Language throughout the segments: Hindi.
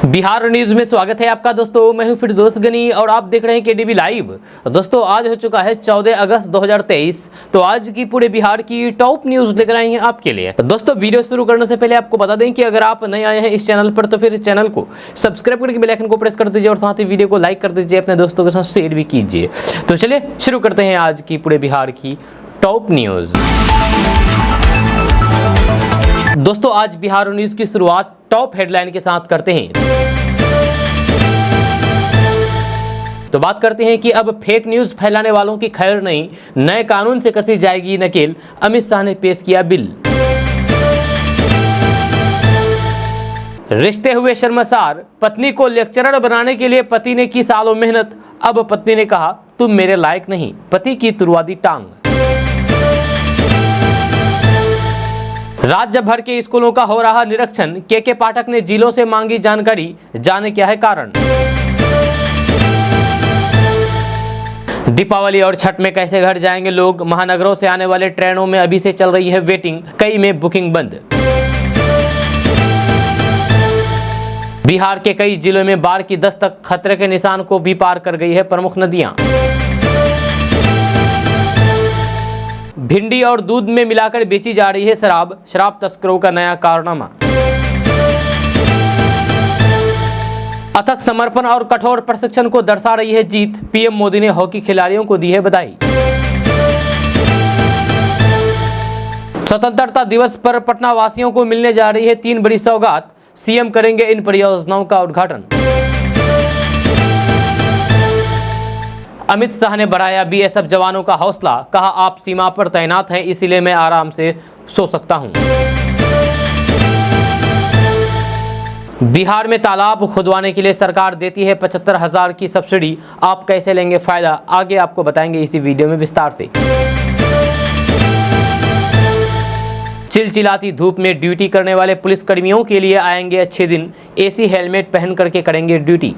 बिहार न्यूज में स्वागत है आपका दोस्तों। मैं हूं फिरदौस गनी और आप देख रहे हैं केडीवी लाइव। दोस्तों आज हो चुका है 14 अगस्त 2023। तो आज की पूरे बिहार की टॉप न्यूज लेकर आए हैं आपके लिए। दोस्तों वीडियो शुरू करने से पहले आपको बता दें कि अगर आप नए आए हैं इस चैनल पर तो फिर चैनल को सब्सक्राइब करके बेल आइकन को प्रेस कर दीजिए और साथ ही वीडियो को लाइक कर दीजिए, अपने दोस्तों के साथ शेयर भी कीजिए। तो चलिए शुरू करते हैं आज की पूरे बिहार की टॉप न्यूज। दोस्तों आज बिहार न्यूज की शुरुआत टॉप हेडलाइन के साथ करते हैं। तो बात करते हैं कि अब फेक न्यूज फैलाने वालों की खैर नहीं, नए कानून से कसी जाएगी नकेल, अमित शाह ने पेश किया बिल। रिश्ते हुए शर्मसार, पत्नी को लेक्चरर बनाने के लिए पति ने की सालों मेहनत, अब पत्नी ने कहा तुम मेरे लायक नहीं, पति की तुड़वा दी टांग। राज्य भर के स्कूलों का हो रहा निरीक्षण, के पाठक ने जिलों से मांगी जानकारी, जाने क्या है कारण। दीपावली और छठ में कैसे घर जाएंगे लोग, महानगरों से आने वाले ट्रेनों में अभी से चल रही है वेटिंग, कई में बुकिंग बंद। बिहार के कई जिलों में बाढ़ की दस्तक, खतरे के निशान को भी पार कर गई है प्रमुख नदियां। भिंडी और दूध में मिलाकर बेची जा रही है शराब, शराब तस्करों का नया कारनामा। अथक समर्पण और कठोर प्रशिक्षण को दर्शा रही है जीत, पीएम मोदी ने हॉकी खिलाड़ियों को दी है बधाई। स्वतंत्रता दिवस पर पटना वासियों को मिलने जा रही है 3 बड़ी सौगात, सीएम करेंगे इन परियोजनाओं का उद्घाटन। अमित शाह ने बढ़ाया बीएसएफ जवानों का हौसला, कहा आप सीमा पर तैनात हैं इसीलिए मैं आराम से सो सकता हूं। बिहार में तालाब खुदवाने के लिए सरकार देती है 75,000 की सब्सिडी, आप कैसे लेंगे फायदा, आगे आपको बताएंगे इसी वीडियो में विस्तार से। चिलचिलाती धूप में ड्यूटी करने वाले पुलिसकर्मियों के लिए आएंगे अच्छे दिन, एसी हेलमेट पहन करके करेंगे ड्यूटी।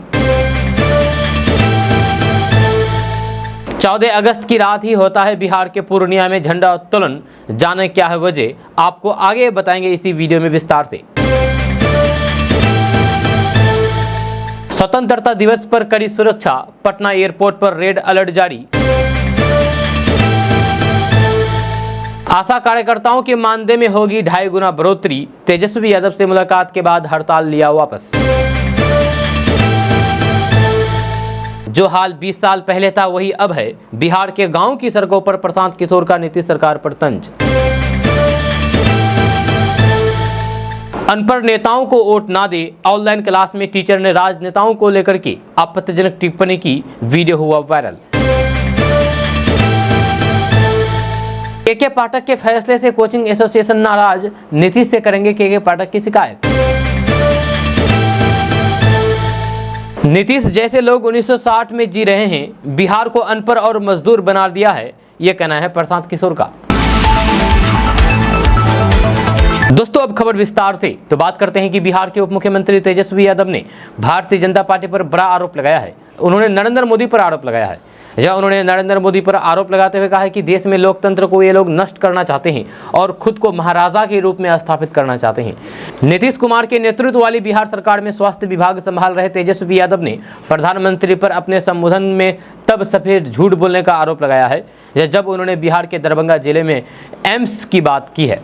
14 अगस्त की रात ही होता है बिहार के पूर्णिया में झंडा उत्तोलन, जाने क्या है वजह, आपको आगे बताएंगे इसी वीडियो में विस्तार से। स्वतंत्रता दिवस पर कड़ी सुरक्षा, पटना एयरपोर्ट पर रेड अलर्ट जारी। आशा कार्यकर्ताओं के मानदेय में होगी 2.5 गुना बढ़ोतरी, तेजस्वी यादव से मुलाकात के बाद हड़ताल लिया वापस। जो हाल 20 साल पहले था वही अब है, बिहार के गांव की सड़कों पर प्रशांत किशोर का नीतीश सरकार पर तंज। अनपढ़ नेताओं को वोट ना दे, ऑनलाइन क्लास में टीचर ने राजनेताओं को लेकर के आपत्तिजनक टिप्पणी की, वीडियो हुआ वायरल। के पाठक के फैसले से कोचिंग एसोसिएशन नाराज, नीतीश से करेंगे के पाठक की शिकायत। नीतीश जैसे लोग 1960 में जी रहे हैं, बिहार को अनपढ़ और मजदूर बना दिया है, यह कहना है प्रशांत किशोर का। दोस्तों अब खबर विस्तार से। तो बात करते हैं कि बिहार के उप मुख्यमंत्री तेजस्वी यादव ने भारतीय जनता पार्टी पर बड़ा आरोप लगाया है। उन्होंने नरेंद्र मोदी पर आरोप लगाया है। उन्होंने नरेंद्र मोदी पर आरोप लगाते हुए कहा है कि देश में लोकतंत्र को ये लोग नष्ट करना चाहते हैं और खुद को महाराजा के रूप में स्थापित करना चाहते हैं। नीतीश कुमार के नेतृत्व वाली बिहार सरकार में स्वास्थ्य विभाग संभाल रहे तेजस्वी यादव ने प्रधानमंत्री पर अपने संबोधन में तब सफेद झूठ बोलने का आरोप लगाया है जब उन्होंने बिहार के दरभंगा जिले में एम्स की बात की है।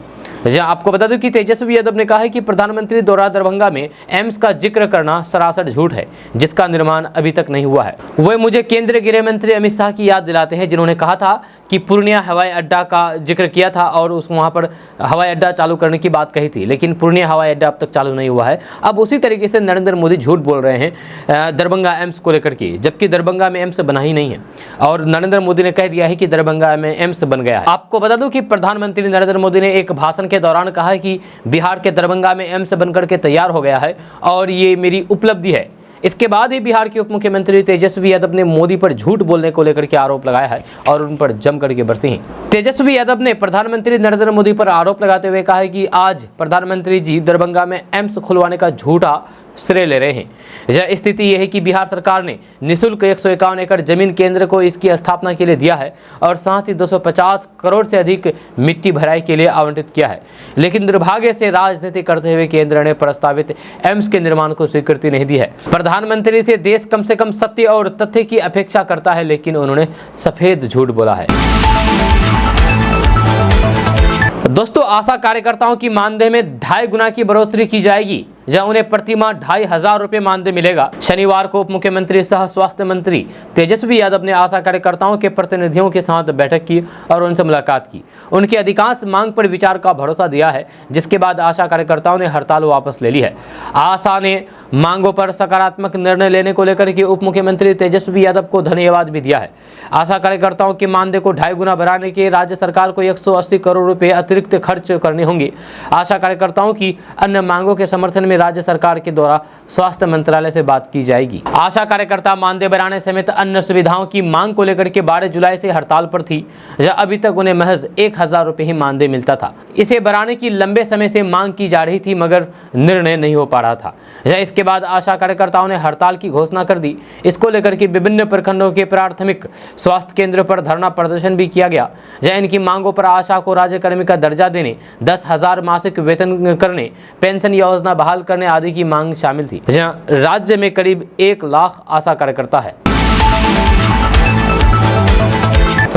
आपको बता दूं कि तेजस्वी यादव ने कहा है कि प्रधानमंत्री द्वारा दरभंगा में एम्स का जिक्र करना सरासर झूठ है, जिसका निर्माण अभी तक नहीं हुआ है। वह मुझे केंद्रीय गृह मंत्री अमित शाह की याद दिलाते हैं, जिन्होंने कहा था कि पूर्णिया हवाई अड्डा का जिक्र किया था और वहाँ पर हवाई अड्डा चालू करने की बात कही थी, लेकिन पूर्णिया हवाई अड्डा अब तक चालू नहीं हुआ है। अब उसी तरीके से नरेंद्र मोदी झूठ बोल रहे हैं दरभंगा एम्स को लेकर के, जबकि दरभंगा में एम्स बना ही नहीं है और नरेंद्र मोदी ने कह दिया है कि दरभंगा में एम्स बन गया है। आपको बता दूं कि प्रधानमंत्री नरेंद्र मोदी ने एक भाषण के दौरान कहा है कि बिहार के दरभंगा में एम्स बनकर के तैयार हो गया है और ये मेरी उपलब्धि है। इसके बाद ही बिहार के उप मुख्यमंत्री तेजस्वी यादव ने मोदी पर झूठ बोलने को लेकर के आरोप लगाया है और उन पर जम करके बरसे हैं। तेजस्वी यादव ने प्रधानमंत्री नरेंद्र मोदी पर आरोप लगाते हुए कहा है कि आज प्रधानमंत्री जी दरभंगा में एम्स खुलवाने का झूठा श्रेय ले रहे हैं। यह स्थिति यह है कि बिहार सरकार ने निःशुल्क 151 एकड़ जमीन केंद्र को इसकी स्थापना के लिए दिया है और साथ ही 250 करोड़ से अधिक मिट्टी भराई के लिए आवंटित किया है। लेकिन दुर्भाग्य से राजनीति करते हुए केंद्र ने प्रस्तावित एम्स के निर्माण को स्वीकृति नहीं दी है। प्रधानमंत्री से देश कम से कम सत्य और तथ्य की अपेक्षा करता है, लेकिन उन्होंने सफेद झूठ बोला है। दोस्तों, आशा कार्यकर्ताओं की मानदेय में 2.5 गुना की बढ़ोतरी की जाएगी, जहां उन्हें प्रतिमाह 2,500 रुपये मानदेय मिलेगा। शनिवार को उप मुख्यमंत्री सह स्वास्थ्य मंत्री तेजस्वी यादव ने आशा कार्यकर्ताओं के प्रतिनिधियों के साथ बैठक की और उनसे मुलाकात की। उनकी अधिकांश मांग पर विचार का भरोसा दिया है, जिसके बाद आशा कार्यकर्ताओं ने हड़ताल वापस ले ली है। आशा ने मांगों पर सकारात्मक निर्णय लेने को लेकर के उप मुख्यमंत्री तेजस्वी यादव को धन्यवाद भी दिया है। आशा कार्यकर्ताओं के मानदेय को 2.5 गुना बढ़ाने के राज्य सरकार को 180 करोड़ रुपए अतिरिक्त खर्च करने होंगे। आशा कार्यकर्ताओं की अन्य मांगों के समर्थन में राज्य सरकार के द्वारा स्वास्थ्य मंत्रालय से बात की जाएगी। आशा कार्यकर्ता मानदेय बढ़ाने समेत अन्य सुविधाओं की मांग को लेकर के 12 जुलाई से हड़ताल पर थी, जहां अभी तक उन्हें महज 1,000 रुपए ही मानदेय मिलता था। इसे बढ़ाने की लंबे समय से मांग की जा रही थी, मगर निर्णय नहीं हो पा रहा था। इसके बाद आशा कार्यकर्ताओं ने हड़ताल की घोषणा कर दी। इसको लेकर के विभिन्न प्रखंडों के प्राथमिक स्वास्थ्य केंद्रों पर धरना प्रदर्शन भी किया गया, जहां इनकी मांगों पर आशा को राज्य कर्मी का दर्जा देने, 10,000 मासिक वेतन करने, पेंशन योजना बहाल करने आदि की मांग शामिल थी। जहां राज्य में करीब 1 लाख आशा कार्यकर्ता है।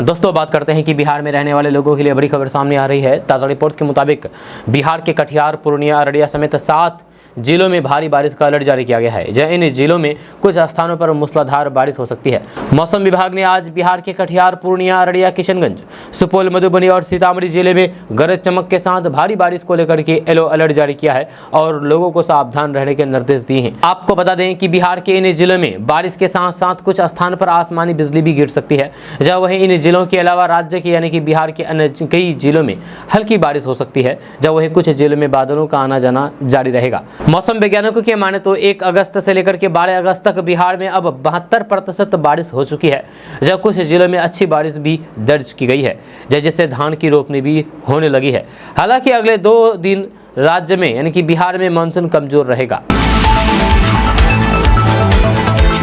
दोस्तों, बात करते हैं कि बिहार में रहने वाले लोगों के लिए बड़ी खबर सामने आ रही है। ताज़ा रिपोर्ट के मुताबिक बिहार के कटिहार, पूर्णिया, अररिया समेत 7 जिलों में भारी बारिश का अलर्ट जारी किया गया है, जहां इन जिलों में कुछ स्थानों पर मूसलाधार बारिश हो सकती है। मौसम विभाग ने आज बिहार के कटिहार, पूर्णिया, अररिया, किशनगंज, सुपौल, मधुबनी और सीतामढ़ी जिले में गरज चमक के साथ भारी बारिश को लेकर के येलो अलर्ट जारी किया है और लोगों को सावधान रहने के निर्देश दिए हैं। आपको बता दें कि बिहार के इन जिलों में बारिश के साथ साथ कुछ स्थान पर आसमानी बिजली भी गिर सकती है। जहाँ वहीं इन जिलों के अलावा राज्य के यानी कि बिहार के अन्य कई जिलों में हल्की बारिश हो सकती है, जहाँ वहीं कुछ जिलों में बादलों का आना जाना जारी रहेगा। मौसम वैज्ञानिकों की माने तो 1 अगस्त से लेकर के 12 अगस्त तक बिहार में अब 72% बारिश हो चुकी है, जब कुछ जिलों में अच्छी बारिश भी दर्ज की गई है, जिससे धान की रोपनी भी होने लगी है। हालांकि अगले 2 दिन राज्य में यानी कि बिहार में मानसून कमजोर रहेगा।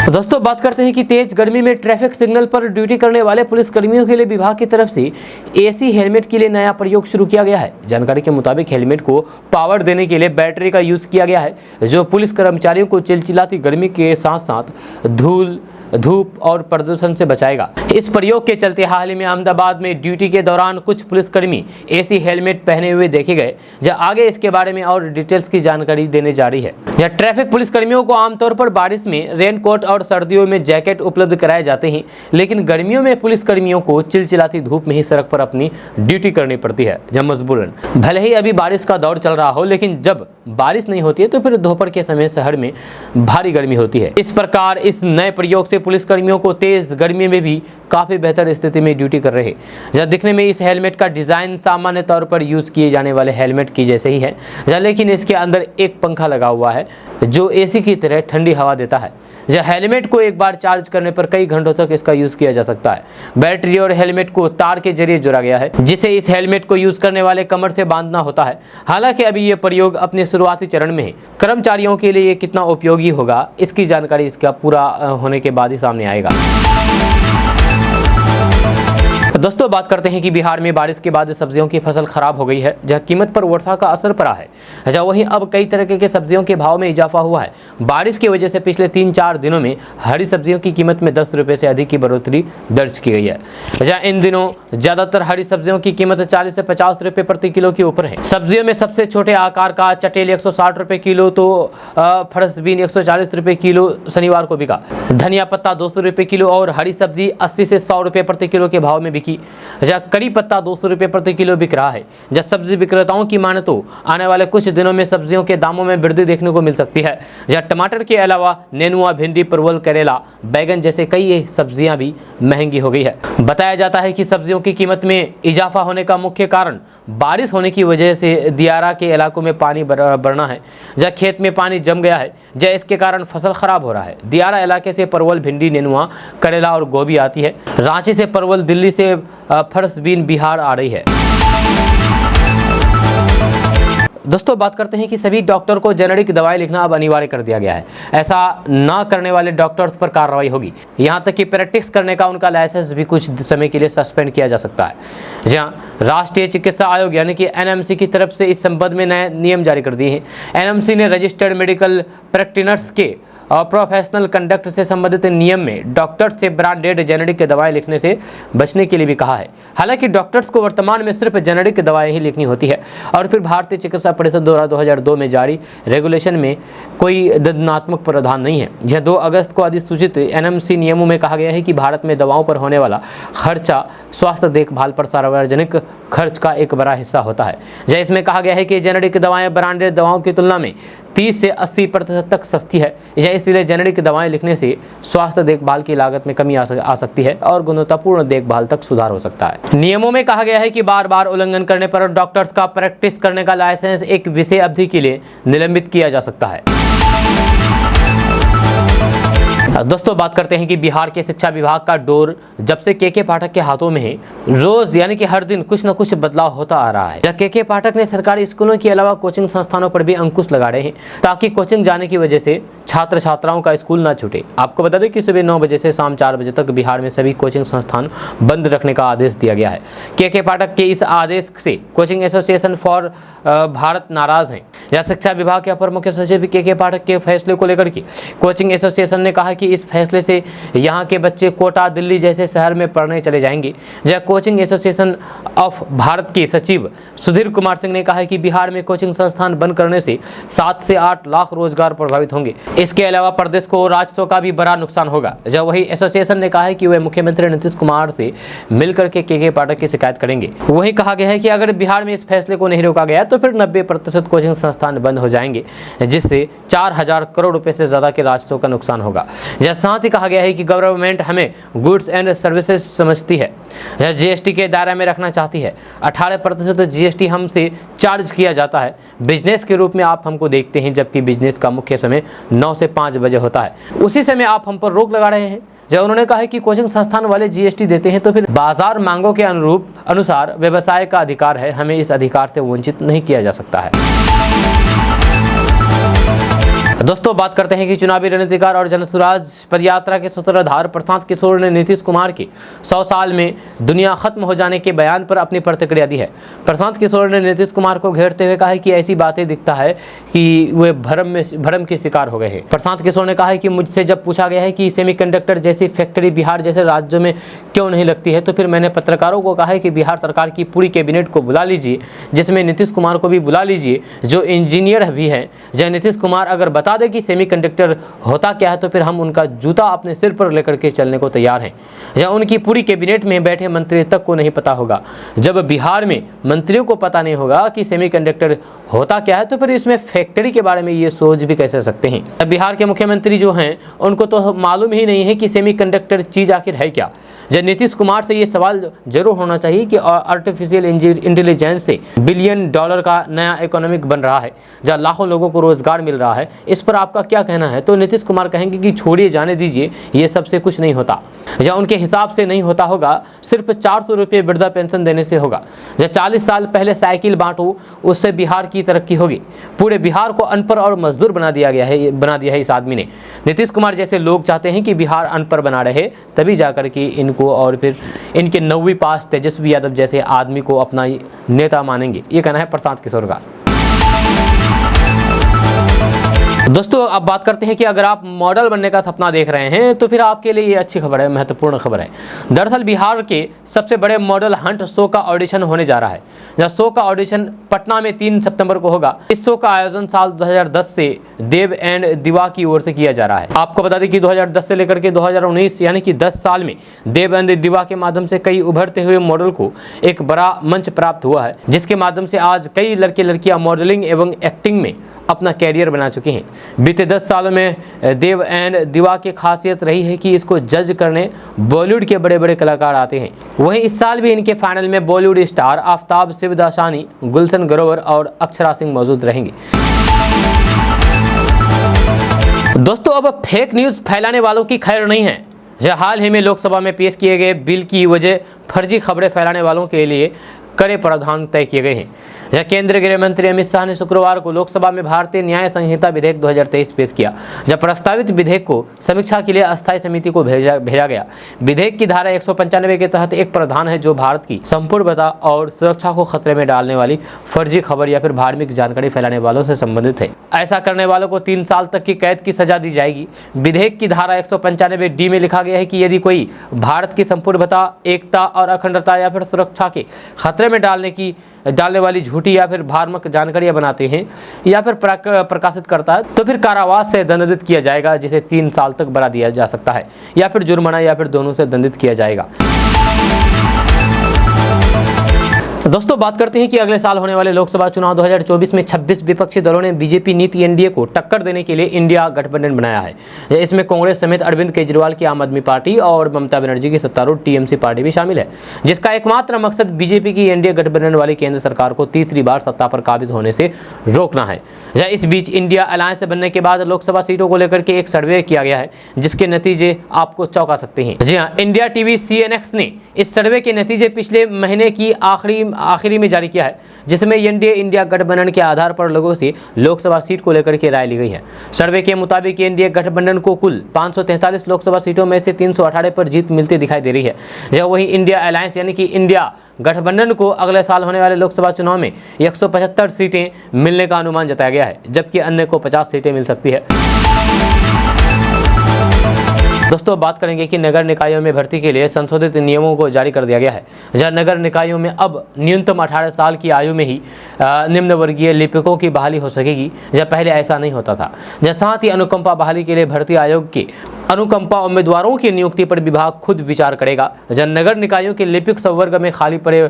दोस्तों, बात करते हैं कि तेज गर्मी में ट्रैफिक सिग्नल पर ड्यूटी करने वाले पुलिस कर्मियों के लिए विभाग की तरफ से एसी हेलमेट के लिए नया प्रयोग शुरू किया गया है। जानकारी के मुताबिक हेलमेट को पावर देने के लिए बैटरी का यूज किया गया है, जो पुलिस कर्मचारियों को चिलचिलाती गर्मी के साथ साथ धूप और प्रदूषण से बचाएगा। इस प्रयोग के चलते हाल ही में अहमदाबाद में ड्यूटी के दौरान कुछ पुलिसकर्मी एसी हेलमेट पहने हुए देखे गए, जहां आगे इसके बारे में और डिटेल्स की जानकारी देने जा रही है। यह ट्रैफिक पुलिसकर्मियों को आमतौर पर बारिश में रेनकोट और सर्दियों में जैकेट उपलब्ध कराए जाते हैं, लेकिन गर्मियों में पुलिसकर्मियों को चिलचिलाती धूप में ही सड़क पर अपनी ड्यूटी करनी पड़ती है, जब मजबूरन। भले ही अभी बारिश का दौर चल रहा हो, लेकिन जब बारिश नहीं होती है तो फिर दोपहर के समय शहर में भारी गर्मी होती है। इस प्रकार इस नए प्रयोग से पुलिसकर्मियों को तेज गर्मी में भी काफी बेहतर स्थिति में ड्यूटी कर रहे हैं। जहाँ दिखने में इस हेलमेट का डिजाइन सामान्य तौर पर यूज किए जाने वाले हेलमेट की जैसे ही है, लेकिन इसके अंदर एक पंखा लगा हुआ है जो एसी की तरह ठंडी हवा देता है। जहाँ हेलमेट को एक बार चार्ज करने पर कई घंटों तक इसका यूज किया जा सकता है। बैटरी और हेलमेट को तार के जरिए जोड़ा गया है, जिसे इस हेलमेट को यूज करने वाले कमर से बांधना होता है। हालांकि अभी ये प्रयोग अपने शुरुआती चरण में है। कर्मचारियों के लिए ये कितना उपयोगी होगा, इसकी जानकारी इसका पूरा होने के बाद ही सामने आएगा। दोस्तों, बात करते हैं कि बिहार में बारिश के बाद सब्जियों की फसल खराब हो गई है, जहां कीमत पर वर्षा का असर पड़ा है। जहां वहीं अब कई तरह के सब्जियों के भाव में इजाफा हुआ है। बारिश की वजह से पिछले 3-4 दिनों में हरी सब्जियों की कीमत में 10 रुपये से अधिक की बढ़ोतरी दर्ज की गई है। जहां इन दिनों ज्यादातर हरी सब्जियों की कीमत 40 से 50 रुपये प्रति किलो के ऊपर है। सब्जियों में सबसे छोटे आकार का चटेल 160 रुपये किलो, तो फरस बीन 140 रुपये किलो शनिवार को बिका। धनिया पत्ता 200 रुपये किलो और हरी सब्जी 80 से 100 रुपये प्रति किलो के भाव में बिकी। जहाँ करी पत्ता 200 रुपये प्रति किलो बिक रहा है। जब सब्जी विक्रेताओं की माने तो आने वाले कुछ दिनों में सब्जियों के दामों में वृद्धि देखने को मिल सकती है। जहाँ टमाटर के अलावा नेनुआ, भिंडी, परवल, करेला, बैगन जैसे कई सब्जियां भी महंगी हो गई है। बताया जाता है कि सब्जियों की कीमत में इजाफा होने का मुख्य कारण बारिश होने की वजह से दियारा के इलाकों में पानी बढ़ना है, जहाँ खेत में पानी जम गया है, जहाँ इसके कारण फसल खराब हो रहा है। दियारा इलाके से परवल, भिंडी, नेनुआ, करेला और गोभी आती है। रांची से परवल, दिल्ली से फरस बीन बिहार आ रही है। दोस्तों बात करते हैं कि सभी डॉक्टर को जेनेरिक दवाएं लिखना अब अनिवार्य कर दिया गया है। ऐसा ना करने वाले डॉक्टर्स पर कार्रवाई होगी। यहां तक कि प्रैक्टिस करने का उनका लाइसेंस भी कुछ समय के लिए सस्पेंड किया जा सकता है। जहां राष्ट्रीय चिकित्सा आयोग यानी कि एनएमसी की तरफ से इस संबंध में नए नियम जारी कर दिए हैं। एनएमसी ने रजिस्टर्ड मेडिकल प्रैक्टिशनर्स के और प्रोफेशनल कंडक्ट से संबंधित नियम में डॉक्टर्स से ब्रांडेड जेनेरिक दवाएं लिखने से बचने के लिए भी कहा है। हालांकि डॉक्टर्स को वर्तमान में सिर्फ जेनेरिक दवाएं ही लिखनी होती है और फिर भारतीय चिकित्सा परिषद द्वारा 2002 में जारी रेगुलेशन में कोई दंडात्मक प्रावधान नहीं है। यह 2 अगस्त को अधिसूचित एनएमसी नियमों में कहा गया है कि भारत में दवाओं पर होने वाला खर्चा स्वास्थ्य देखभाल पर सार्वजनिक खर्च का एक बड़ा हिस्सा होता है। जैसे इसमें कहा गया है कि जेनेरिक दवाएं ब्रांडेड दवाओं की तुलना में 30 से 80% तक सस्ती है। इसलिए जेनेरिक दवाएं लिखने से स्वास्थ्य देखभाल की लागत में कमी आ सकती है और गुणवत्तापूर्ण देखभाल तक सुधार हो सकता है। नियमों में कहा गया है कि बार बार उल्लंघन करने पर डॉक्टर्स का प्रैक्टिस करने का लाइसेंस एक विशेष अवधि के लिए निलंबित किया जा सकता है। दोस्तों बात करते हैं कि बिहार के शिक्षा विभाग का डोर जब से के पाठक के हाथों में है, रोज यानी कि हर दिन कुछ न कुछ बदलाव होता आ रहा है। के पाठक ने सरकारी स्कूलों के अलावा कोचिंग संस्थानों पर भी अंकुश लगा रहे हैं ताकि कोचिंग जाने की वजह से छात्र छात्राओं का स्कूल न छूटे। आपको बता दें कि सुबह 9 बजे से शाम 4 बजे तक बिहार में सभी कोचिंग संस्थान बंद रखने का आदेश दिया गया है। के पाठक के इस आदेश से कोचिंग एसोसिएशन फॉर भारत नाराज हैं। यह शिक्षा विभाग के अपर मुख्य सचिव के पाठक के फैसले को लेकर के कोचिंग एसोसिएशन ने कहा कि इस फैसले से यहाँ के बच्चे कोटा, दिल्ली जैसे शहर में पढ़ने चले जाएंगे। यह कोचिंग एसोसिएशन ऑफ भारत के सचिव सुधीर कुमार सिंह ने कहा है कि बिहार में कोचिंग संस्थान बंद करने से 7 से 8 लाख रोजगार प्रभावित होंगे। इसके अलावा प्रदेश को राजस्व का भी बड़ा नुकसान होगा। जब वही एसोसिएशन ने कहा है कि वे मुख्यमंत्री नीतीश कुमार से मिलकर के पाठक की शिकायत करेंगे। वहीं कहा गया है कि अगर बिहार में इस फैसले को नहीं रोका गया तो फिर 90% कोचिंग संस्थान बंद हो जाएंगे, जिससे 4000 करोड़ रुपए से ज्यादा के राजस्व का नुकसान होगा। यह साथ ही कहा गया है कि गवर्नमेंट हमें गुड्स एंड सर्विसेज समझती है, यह जीएसटी के दायरे में रखना चाहती है। 18% जीएसटी हमसे चार्ज किया जाता है। बिजनेस के रूप में आप हमको देखते हैं, जबकि बिजनेस का मुख्य समय 9 से 5 बजे होता है। उसी समय आप हम पर रोक लगा रहे हैं। जब उन्होंने कहा है कि कोचिंग संस्थान वाले जीएसटी देते हैं तो फिर बाजार मांगों के अनुसार व्यवसाय का अधिकार है, हमें इस अधिकार से वंचित नहीं किया जा सकता है। दोस्तों बात करते हैं कि चुनावी रणनीतिकार और जनसुराज पदयात्रा के सूत्रधार प्रशांत किशोर ने नीतीश कुमार के 100 साल में दुनिया खत्म हो जाने के बयान पर अपनी प्रतिक्रिया दी है। प्रशांत किशोर ने नीतीश कुमार को घेरते हुए कहा है कि ऐसी बातें दिखता है कि वे भ्रम के शिकार हो गए हैं। प्रशांत किशोर ने कहा है कि मुझसे जब पूछा गया है कि सेमीकंडक्टर जैसी फैक्ट्री बिहार जैसे राज्यों में क्यों नहीं लगती है, तो फिर मैंने पत्रकारों को कहा है कि बिहार सरकार की पूरी कैबिनेट को बुला लीजिए, जिसमें नीतीश कुमार को भी बुला लीजिए जो इंजीनियर भी हैं। जब नीतीश कुमार अगर बता दे कि सेमीकंडक्टर होता क्या है तो फिर हम उनका जूता अपने सिर पर लेकर के चलने को तैयार हैं। या उनकी पूरी कैबिनेट में बैठे मंत्री तक को नहीं पता होगा। जब बिहार में मंत्रियों को पता नहीं होगा कि सेमीकंडक्टर होता क्या है तो फिर इसमें फैक्ट्री के बारे में ये सोच भी कैसे सकते हैं। बिहार के मुख्यमंत्री जो हैं उनको तो मालूम ही नहीं है कि सेमीकंडक्टर चीज आखिर है क्या। जब नीतीश कुमार से ये सवाल जरूर होना चाहिए कि आर्टिफिशियल इंटेलिजेंस से $1 बिलियन का नया इकोनॉमिक बन रहा है, जहाँ लाखों लोगों को रोजगार मिल रहा है, इस पर आपका क्या कहना है। तो नीतीश कुमार कहेंगे कि छोड़िए, जाने दीजिए, ये सबसे कुछ नहीं होता। या उनके हिसाब से नहीं होता होगा, सिर्फ 400 रुपये वृद्धा पेंशन देने से होगा। या 40 साल पहले साइकिल बांटो, उससे बिहार की तरक्की होगी। पूरे बिहार को अनपढ़ और मजदूर बना दिया है इस आदमी ने। नीतीश कुमार जैसे लोग चाहते हैं कि बिहार अनपढ़ बना रहे, तभी जाकर के इनको और फिर इनके 9वीं पास तेजस्वी यादव जैसे आदमी को अपना नेता मानेंगे। ये कहना है प्रशांत किशोर का। दोस्तों अब बात करते हैं कि अगर आप मॉडल बनने का सपना देख रहे हैं तो फिर आपके लिए ये अच्छी खबर है, महत्वपूर्ण खबर है। दरअसल बिहार के सबसे बड़े मॉडल हंट शो का ऑडिशन होने जा रहा है। यह शो का ऑडिशन पटना में 3 सितंबर को होगा। इस शो का आयोजन साल 2010 से देव एंड दिवा की ओर से किया जा रहा है। आपको बता दें कि 2010 से लेकर के 2019 यानी कि 10 साल में देव एंड दिवा के माध्यम से कई उभरते हुए मॉडल को एक बड़ा मंच प्राप्त हुआ है, जिसके माध्यम से आज कई लड़के लड़कियां मॉडलिंग एवं एक्टिंग में अपना कैरियर बना चुके हैं। बीते 10 सालों में देव एंड दिवा की खासियत रही है कि इसको जज करने बॉलीवुड के बड़े बड़े कलाकार आते हैं। वहीं इस साल भी इनके फाइनल में बॉलीवुड स्टार आफ्ताब शिवदासानी, गुलशन ग्रोवर और अक्षरा सिंह मौजूद रहेंगे। दोस्तों अब फेक न्यूज फैलाने वालों की खैर नहीं है। जो हाल ही में लोकसभा में पेश किए गए बिल की वजह फर्जी खबरें फैलाने वालों के लिए कड़े प्रावधान तय किए गए हैं। यह केंद्रीय गृह मंत्री अमित शाह ने शुक्रवार को लोकसभा में भारतीय न्याय संहिता विधेयक 2023 पेश किया, जब प्रस्तावित विधेयक को समीक्षा के लिए अस्थायी समिति को भेजा गया। विधेयक की धारा 195 के तहत एक प्रावधान है जो भारत की संपूर्णता और सुरक्षा को खतरे में डालने वाली फर्जी खबर या फिर धार्मिक जानकारी फैलाने वालों से संबंधित है। ऐसा करने वालों को 3 साल तक की कैद की सजा दी जाएगी। विधेयक की धारा 195D में लिखा गया है कि यदि कोई भारत की संपूर्णता, एकता और अखंडता या फिर सुरक्षा के खतरे में डालने वाली झूठी या फिर भ्रामक जानकारियां बनाते हैं या फिर प्रकाशित करता है तो फिर कारावास से दंडित किया जाएगा, जिसे 3 साल तक बढ़ा दिया जा सकता है या फिर जुर्माना या फिर दोनों से दंडित किया जाएगा। दोस्तों बात करते हैं कि अगले साल होने वाले लोकसभा चुनाव 2024 में 26 विपक्षी दलों ने बीजेपी नीति एनडीए को टक्कर देने के लिए इंडिया गठबंधन बनाया है। इसमें कांग्रेस समेत अरविंद केजरीवाल की आम आदमी पार्टी और ममता बनर्जी की सत्तारूढ़ टीएमसी पार्टी भी शामिल है, जिसका एकमात्र मकसद बीजेपी की एनडीए गठबंधन वाली केंद्र सरकार को तीसरी बार सत्ता पर काबिज होने से रोकना है। इस बीच इंडिया अलायंस बनने के बाद लोकसभा सीटों को लेकर के एक सर्वे किया गया है, जिसके नतीजे आपको चौंका सकते हैं। जी हाँ, इंडिया टीवी CNX ने इस सर्वे के नतीजे पिछले महीने की आखिरी में जारी किया है, जिसमें एनडीए इंडिया गठबंधन के आधार पर लोगों से लोकसभा सीट को लेकर के राय ली गई है। सर्वे के मुताबिक एनडीए गठबंधन को कुल 543 लोकसभा सीटों में से 318 पर जीत मिलती दिखाई दे रही है। जब वहीं इंडिया अलायंस यानी कि इंडिया गठबंधन को अगले साल होने वाले लोकसभा चुनाव में 175 सीटें मिलने का अनुमान जताया गया है, जबकि अन्य को 50 सीटें मिल सकती है। दोस्तों बात करेंगे कि नगर निकायों में भर्ती के लिए संशोधित नियमों को जारी कर दिया गया है, जहां नगर निकायों में अब न्यूनतम 18 साल की आयु में ही निम्न वर्गीय लिपिकों की बहाली हो सकेगी, जब पहले ऐसा नहीं होता था। साथ ही अनुकंपा बहाली के लिए भर्ती आयोग के अनुकंपा उम्मीदवारों की नियुक्ति पर विभाग खुद विचार करेगा। जब नगर निकायों के लिपिक संवर्ग में खाली पड़े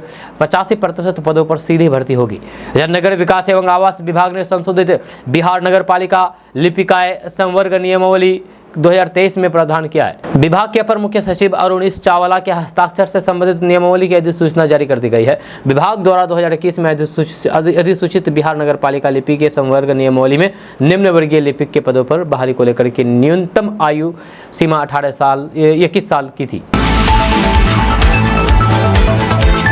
85% पदों पर सीधी भर्ती होगी। जब नगर विकास एवं आवास विभाग ने संशोधित बिहार नगर पालिका लिपिकाय संवर्ग नियमावली 2023 में प्रावधान किया है। विभाग के अपर मुख्य सचिव अरुणीश चावला के हस्ताक्षर से संबंधित नियमावली की अधिसूचना जारी कर दी गई है। विभाग द्वारा 2021 में अधिसूचित बिहार नगर पालिका लिपि के संवर्ग नियमावली में निम्न वर्गीय लिपिक के पदों पर बहाली को लेकर के न्यूनतम आयु सीमा 21 साल की थी।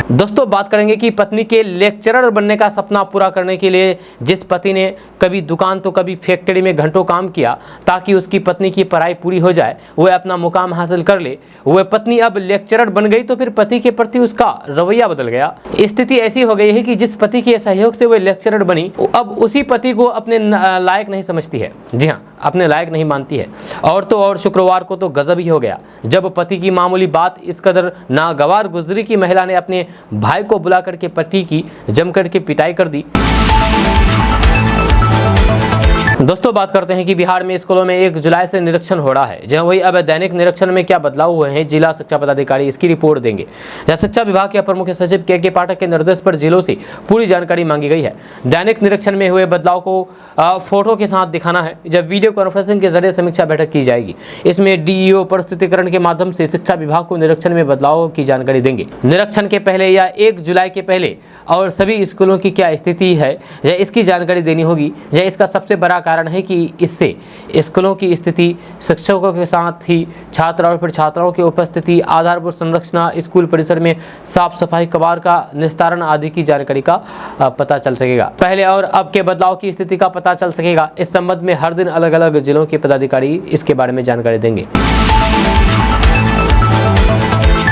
दोस्तों बात करेंगे कि पत्नी के लेक्चरर बनने का सपना पूरा करने के लिए जिस पति ने कभी दुकान तो कभी फैक्ट्री में घंटों काम किया ताकि उसकी पत्नी की पढ़ाई पूरी हो जाए, वह अपना मुकाम हासिल कर ले, वह पत्नी अब लेक्चरर बन गई तो फिर पति के प्रति उसका रवैया बदल गया। स्थिति ऐसी हो गई है कि जिस पति के सहयोग से वह लेक्चरर बनी, अब उसी पति को अपने लायक नहीं समझती है। जी हाँ, अपने लायक नहीं मानती है। और तो और शुक्रवार को तो गजब ही हो गया, जब पति की मामूली बात इस कदर नागवार गुजरी कि महिला ने अपने भाई को बुला करके पति की जम करके पिटाई कर दी। दोस्तों बात करते हैं कि बिहार में स्कूलों में 1 जुलाई से निरीक्षण हो रहा है। जहां वही अब दैनिक निरीक्षण में क्या बदलाव हुए हैं, जिला शिक्षा पदाधिकारी इसकी रिपोर्ट देंगे। जहां शिक्षा विभाग के अपर मुख्य सचिव के पाठक के निर्देश पर जिलों से पूरी जानकारी मांगी गई है। दैनिक निरीक्षण में हुए बदलाव को फोटो के साथ दिखाना है, जब वीडियो कॉन्फ्रेंसिंग के जरिए समीक्षा बैठक की जाएगी। इसमें डीईओ प्रस्तुतिकरण के माध्यम से शिक्षा विभाग को निरीक्षण में बदलाव की जानकारी देंगे। निरीक्षण के पहले या 1 जुलाई के पहले और सभी स्कूलों की क्या स्थिति है, इसकी जानकारी देनी होगी। इसका सबसे बड़ा कारण है कि इससे स्कूलों की स्थिति, शिक्षकों के साथ ही छात्र और फिर छात्राओं की उपस्थिति, आधारभूत संरचना, स्कूल परिसर में साफ सफाई, कबाड़ का निस्तारण आदि की जानकारी का पता चल सकेगा। पहले और अब के बदलाव की स्थिति का पता चल सकेगा। इस संबंध में हर दिन अलग अलग जिलों के पदाधिकारी इसके बारे में जानकारी देंगे।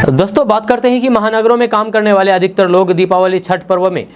दोस्तों बात करते हैं कि महानगरों में काम करने वाले अधिकतर लोग दीपावली, छठ पर्व में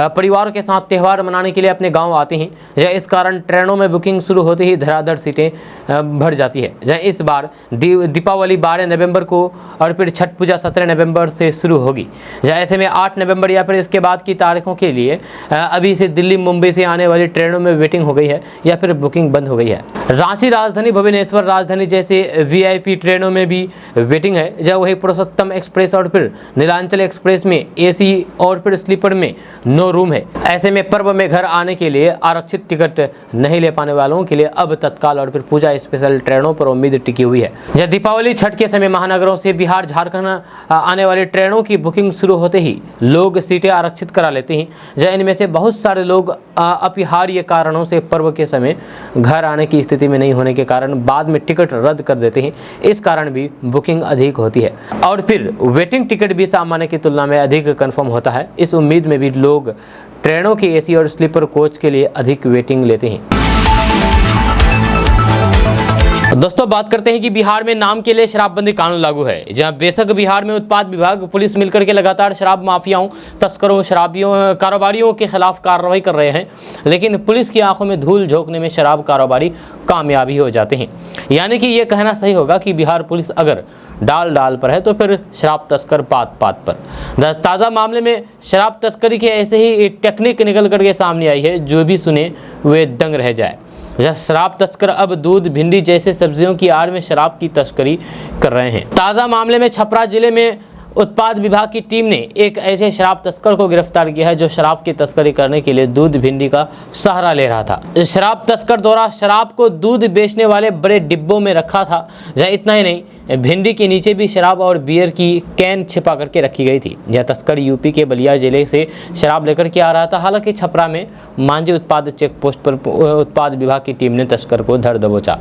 परिवार के साथ त्यौहार मनाने के लिए अपने गांव आते हैं। इस कारण ट्रेनों में बुकिंग शुरू होते ही धड़ाधड़ सीटें भर जाती है। इस बार दीपावली 12 नवंबर को और फिर छठ पूजा 17 नवंबर से शुरू होगी। ऐसे में 8 नवंबर या फिर इसके बाद की तारीखों के लिए अभी से दिल्ली, मुंबई से आने वाली ट्रेनों में वेटिंग हो गई है या फिर बुकिंग बंद हो गई है। रांची राजधानी, भुवनेश्वर राजधानी जैसे VIP ट्रेनों में भी वेटिंग है। जब वही पुरुषोत्तम एक्सप्रेस और फिर नीलांचल एक्सप्रेस में AC और फिर स्लीपर में नो रूम है। ऐसे में पर्व में घर आने के लिए आरक्षित टिकट नहीं ले पाने वालों के लिए अब तत्काल और फिर पूजा स्पेशल ट्रेनों पर उम्मीद टिकी हुई है। जब दीपावली, छठ के समय महानगरों से बिहार, झारखंड आने वाली ट्रेनों की बुकिंग शुरू होते ही लोग सीटें आरक्षित करा लेते हैं। जब इनमें से बहुत सारे लोग अपरिहार्य कारणों से पर्व के समय घर आने की स्थिति में नहीं होने के कारण बाद में टिकट रद्द कर देते हैं। इस कारण भी बुकिंग अधिक होती है। और फिर फिर वेटिंग टिकट भी सामान्य की तुलना में अधिक कंफर्म होता है। इस उम्मीद में भी लोग ट्रेनों के एसी और स्लीपर कोच के लिए अधिक वेटिंग लेते हैं। दोस्तों बात करते हैं कि बिहार में नाम के लिए शराबबंदी कानून लागू है। जहां बेशक बिहार में उत्पाद विभाग, पुलिस मिलकर के लगातार शराब माफियाओं, तस्करों, शराबियों, कारोबारियों के खिलाफ कार्रवाई कर रहे हैं, लेकिन पुलिस की आंखों में धूल झोंकने में शराब कारोबारी कामयाबी हो जाते हैं। यानी कि ये कहना सही होगा कि बिहार पुलिस अगर डाल पर है तो फिर शराब तस्कर पात पर। ताज़ा मामले में शराब तस्करी की ऐसे ही टेक्निक निकल करके सामने आई है, जो भी सुने वे दंग रह जाए। शराब तस्कर अब दूध, भिंडी जैसे सब्जियों की आड़ में शराब की तस्करी कर रहे हैं। ताज़ा मामले में छपरा जिले में उत्पाद विभाग की टीम ने एक ऐसे शराब तस्कर को गिरफ्तार किया है जो शराब की तस्करी करने के लिए दूध, भिंडी का सहारा ले रहा था। शराब तस्कर द्वारा शराब को दूध बेचने वाले बड़े डिब्बों में रखा था। जहाँ इतना ही नहीं, भिंडी के नीचे भी शराब और बियर की कैन छिपा करके रखी गई थी। यह तस्कर यूपी के बलिया जिले से शराब लेकर के आ रहा था। हालांकि छपरा में मांझी उत्पाद चेक पोस्ट पर उत्पाद विभाग की टीम ने तस्कर को धर दबोचा।